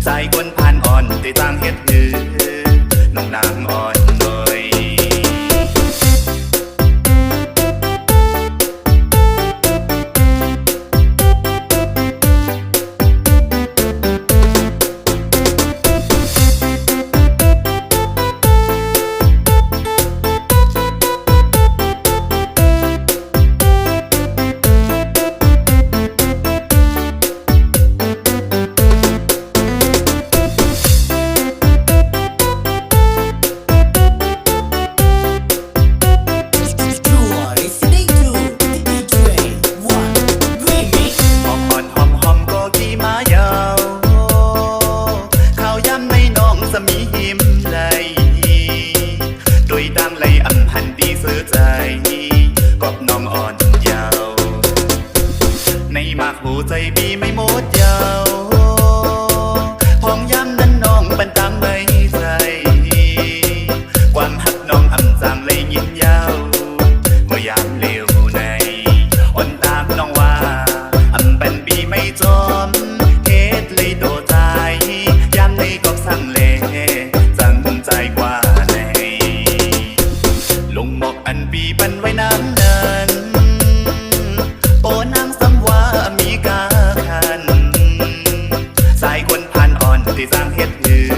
สายคนผ่านอ่อนที่ต่างเฮ็ดหือน้องนางอ่อนหน่อยมีหิมไหลโดยดังไหลอำพันดีเสือใจกอบน้องอ่อนยาวในมากหูใจบีไม่หมดยาวพองย้ำนั้นน้องบันตังไม่ใจความหักน้องอำจางเลยยินยาวเมื่อยามเลี้ยวในอ่อนตามน้องว่าอำเป็นบีไม่จอมเฮ็ดเลยโดใจยามในกอกสั่งเลใจกว่าในลงหมอกอันปีปันไว้น้ำนั้นโอ้นางสำว่ามีกาคันสายคนผ่านอ่อนที่สร้างเฮ็ดหือ